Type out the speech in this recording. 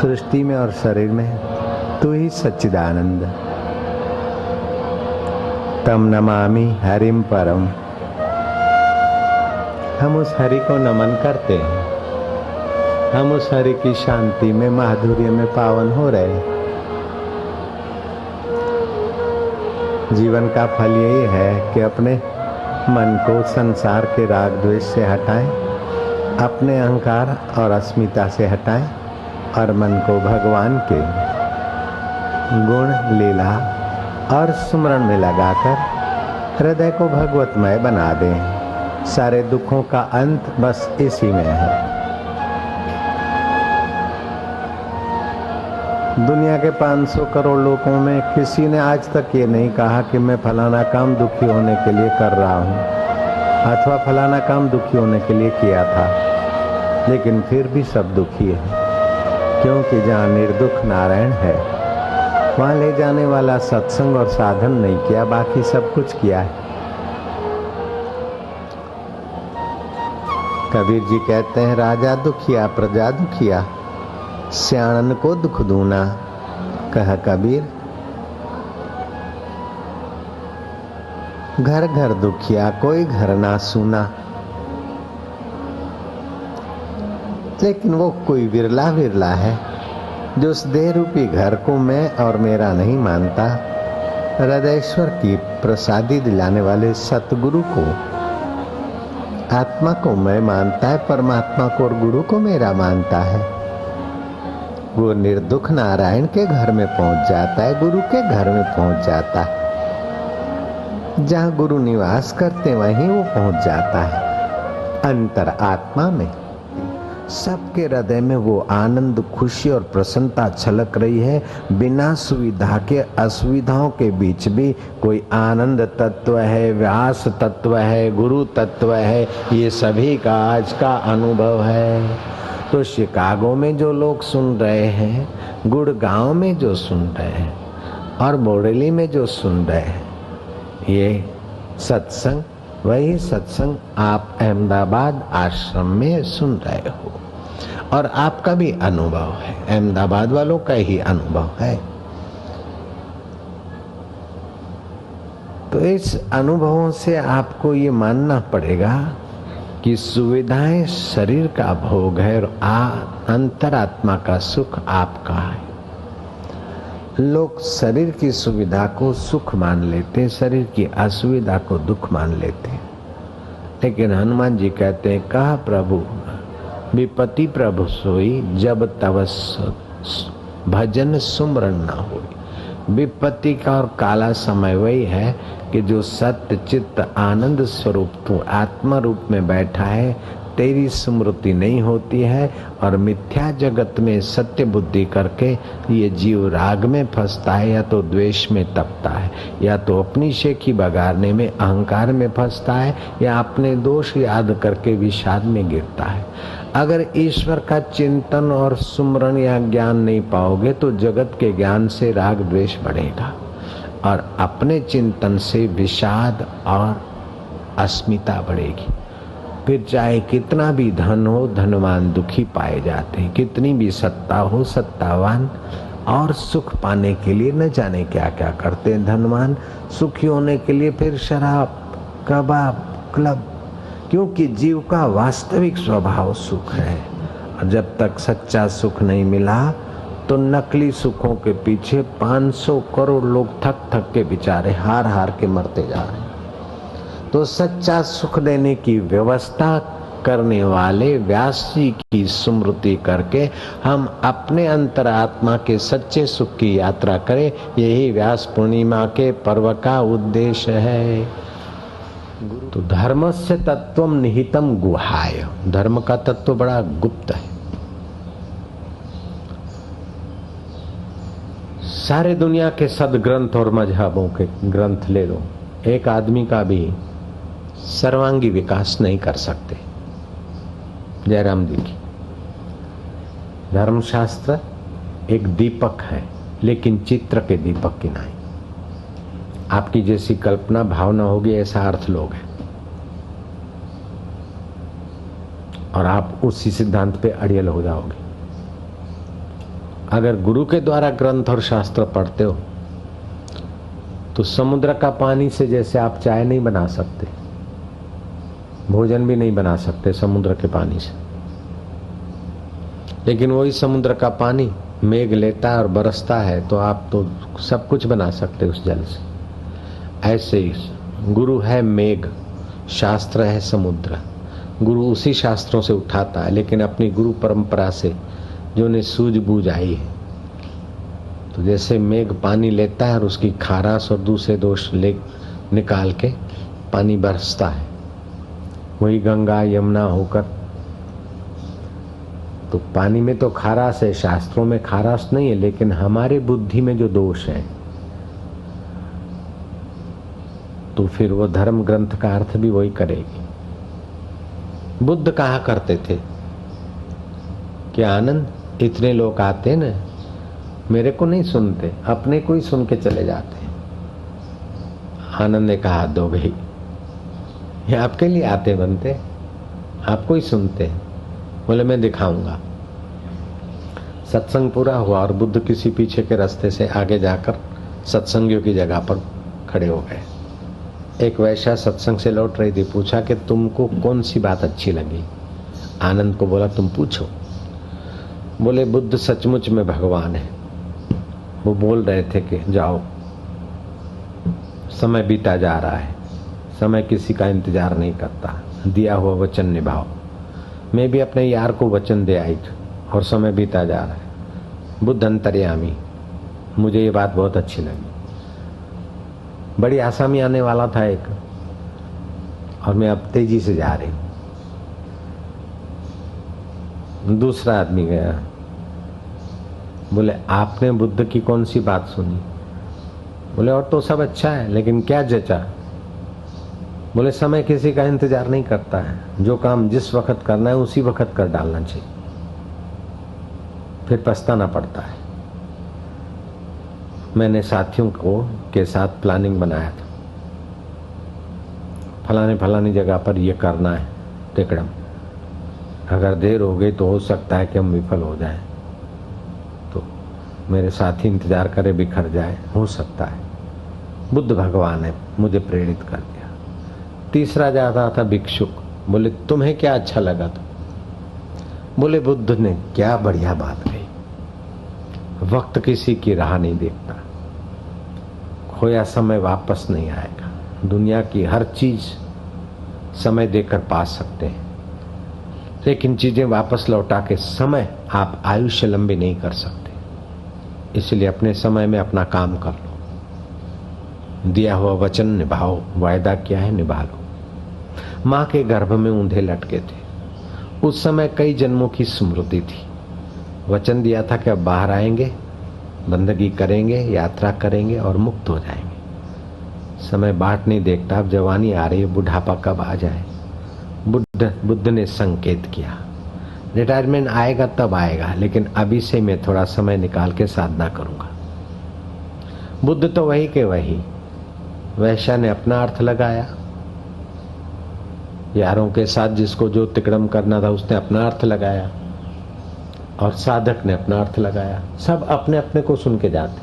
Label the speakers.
Speaker 1: सृष्टि में और शरीर में तू ही सच्चिदानंद। तम नमामि हरिम परम। हम उस हरि को नमन करते हैं। हम उस हरि की शांति में, माधुर्य में पावन हो रहे हैं। जीवन का फल यही है कि अपने मन को संसार के राग द्वेष से हटाएं, अपने अहंकार और अस्मिता से हटाएं और मन को भगवान के गुण, लीला और सुमरण में लगाकर हृदय को भगवतमय बना दें। सारे दुखों का अंत बस इसी में है। दुनिया के 500 करोड़ लोगों में किसी ने आज तक ये नहीं कहा कि मैं फलाना काम दुखी होने के लिए कर रहा हूँ अथवा फलाना काम दुखी होने के लिए किया था, लेकिन फिर भी सब दुखी है, क्योंकि जहाँ निर्दुख नारायण है वहाँ ले जाने वाला सत्संग और साधन नहीं किया, बाकी सब कुछ किया है। कबीर जी कहते हैं, राजा दुखिया प्रजा दुखिया, सियाणन को दुख दूना। कह कबीर, घर घर दुखिया कोई घर ना सूना। लेकिन वो कोई विरला विरला है जो उस देह रूपी घर को मैं और मेरा नहीं मानता। हृदयेश्वर की प्रसादी दिलाने वाले सतगुरु को, आत्मा को मैं मानता है, परमात्मा को और गुरु को मेरा मानता है। वो निर्दुख नारायण के घर में पहुंच जाता है, गुरु के घर में पहुंच जाता है। जहां गुरु निवास करते वहीं वो पहुंच जाता है। अंतर आत्मा में सबके हृदय में वो आनंद, खुशी और प्रसन्नता छलक रही है। बिना सुविधा के, असुविधाओं के बीच भी कोई आनंद तत्व है, व्यास तत्व है, गुरु तत्व है। ये सभी का आज का अनुभव है। तो शिकागो में जो लोग सुन रहे हैं, गुड़गांव में जो सुन रहे हैं और बोरेली में जो सुन रहे हैं, ये सत्संग वही सत्संग आप अहमदाबाद आश्रम में सुन रहे हो और आपका भी अनुभव है, अहमदाबाद वालों का ही अनुभव है। तो इस अनुभवों से आपको ये मानना पड़ेगा कि सुविधाएं शरीर का भोग है और अंतरात्मा का सुख आपका है। लोग शरीर की सुविधा को सुख मान लेते हैं, शरीर की असुविधा को दुख मान लेते हैं। लेकिन हनुमान जी कहते हैं, कहा प्रभु विपत्ति प्रभु सोई, जब तव भजन सुमरण ना होई। विपत्ति का और काला समय वही है कि जो सत्य चित्त आनंद स्वरूप तू आत्मा रूप में बैठा है, तेरी स्मृति नहीं होती है और मिथ्या जगत में सत्य बुद्धि करके ये जीव राग में फंसता है, या तो द्वेष में तपता है, या तो अपनी शेखी बगाड़ने में अहंकार में फंसता है, या अपने दोष याद करके विषाद में गिरता है। अगर ईश्वर का चिंतन और सुमरण या ज्ञान नहीं पाओगे तो जगत के ज्ञान से राग द्वेष बढ़ेगा और अपने चिंतन से विषाद और अस्मिता बढ़ेगी। फिर चाहे कितना भी धन हो, धनवान दुखी पाए जाते हैं, कितनी भी सत्ता हो, सत्तावान और सुख पाने के लिए न जाने क्या क्या करते हैं। धनवान सुखी होने के लिए फिर शराब, कबाब, क्लब, क्योंकि जीव का वास्तविक स्वभाव सुख है। और जब तक सच्चा सुख नहीं मिला तो नकली सुखों के पीछे 500 करोड़ लोग थक थक के बेचारे हार हार के मरते जा रहे हैं। तो सच्चा सुख देने की व्यवस्था करने वाले व्यास जी की स्मृति करके हम अपने अंतरात्मा के सच्चे सुख की यात्रा करें, यही व्यास पूर्णिमा के पर्व का उद्देश्य है। तो धर्मस्य तत्वम निहितम गुहाय, धर्म का तत्व बड़ा गुप्त है। सारे दुनिया के सदग्रंथ और मजहबों के ग्रंथ ले लो, एक आदमी का भी सर्वांगी विकास नहीं कर सकते। जयराम जी की धर्मशास्त्र एक दीपक है, लेकिन चित्र के दीपक की नहीं। आपकी जैसी कल्पना भावना होगी ऐसा अर्थ लोग हैं और आप उसी सिद्धांत पे अड़ियल हो जाओगे। अगर गुरु के द्वारा ग्रंथ और शास्त्र पढ़ते हो तो समुद्र का पानी से जैसे आप चाय नहीं बना सकते, भोजन भी नहीं बना सकते समुद्र के पानी से, लेकिन वही समुद्र का पानी मेघ लेता है और बरसता है तो आप तो सब कुछ बना सकते उस जल से। ऐसे ही गुरु है मेघ, शास्त्र है समुद्र। गुरु उसी शास्त्रों से उठाता है, लेकिन अपनी गुरु परंपरा से जो उन्हें सूझबूझ आई है। तो जैसे मेघ पानी लेता है और उसकी खाराश और दूसरे दोष ले निकाल के पानी बरसता है, वही गंगा यमुना होकर। तो पानी में तो खाराश है, शास्त्रों में खाराश नहीं है, लेकिन हमारे बुद्धि में जो दोष है तो फिर वो धर्म ग्रंथ का अर्थ भी वही करेगी। बुद्ध कहा करते थे कि आनंद, इतने लोग आते न, मेरे को नहीं सुनते, अपने को ही सुन के चले जाते। आनंद ने कहा, दो भाई, ये आपके लिए आते बनते, आपको ही सुनते। बोले मैं दिखाऊंगा। सत्संग पूरा हुआ और बुद्ध किसी पीछे के रास्ते से आगे जाकर सत्संगियों की जगह पर खड़े हो गए। एक वैश्या सत्संग से लौट रही थी, पूछा कि तुमको कौन सी बात अच्छी लगी। आनंद को बोला, तुम पूछो। बोले, बुद्ध सचमुच में भगवान है। वो बोल रहे थे कि जाओ, समय बीता जा रहा है, समय किसी का इंतजार नहीं करता, दिया हुआ वचन निभाओ। मैं भी अपने यार को वचन दे आई और समय बीता जा रहा है। बुद्ध अंतर्यामी, मुझे ये बात बहुत अच्छी लगी। बड़ी आसामी आने वाला था एक, और मैं अब तेजी से जा रही हूं। दूसरा आदमी गया, बोले आपने बुद्ध की कौन सी बात सुनी? बोले और तो सब अच्छा है, लेकिन क्या जचा? बोले समय किसी का इंतजार नहीं करता है, जो काम जिस वक्त करना है उसी वक्त कर डालना चाहिए, फिर पछताना पड़ता है। मैंने साथियों को के साथ प्लानिंग बनाया था, फलानी जगह पर ये करना है टिकड़म, अगर देर हो गई तो हो सकता है कि हम विफल हो जाएं, तो मेरे साथी इंतजार करे बिखर जाए, हो सकता है। बुद्ध भगवान ने मुझे प्रेरित कर दिया। तीसरा जाता था भिक्षुक, बोले तुम्हें क्या अच्छा लगा? तो बोले बुद्ध ने क्या बढ़िया बात कही, वक्त किसी की राह नहीं देखता, खोया समय वापस नहीं आएगा, दुनिया की हर चीज समय देकर पा सकते हैं, लेकिन चीजें वापस लौटा के समय आप आयुष्य लंबी नहीं कर सकते। इसलिए अपने समय में अपना काम कर लो, दिया हुआ वचन निभाओ, वायदा किया है निभा लो। मां के गर्भ में ऊंधे लटके थे, उस समय कई जन्मों की स्मृति थी। वचन दिया था कि अब बाहर आएंगे, बंदगी करेंगे, यात्रा करेंगे और मुक्त हो जाएंगे। समय बाट नहीं देखता, अब जवानी आ रही है, बुढ़ापा कब आ जाए। बुद्ध ने संकेत किया, रिटायरमेंट आएगा तब आएगा, लेकिन अभी से मैं थोड़ा समय निकाल के साधना करूंगा। बुद्ध तो वही के वही, वैश्या ने अपना अर्थ लगाया, यारों के साथ जिसको जो तिकड़म करना था उसने अपना अर्थ लगाया, और साधक ने अपना अर्थ लगाया। सब अपने अपने को सुन के जाते।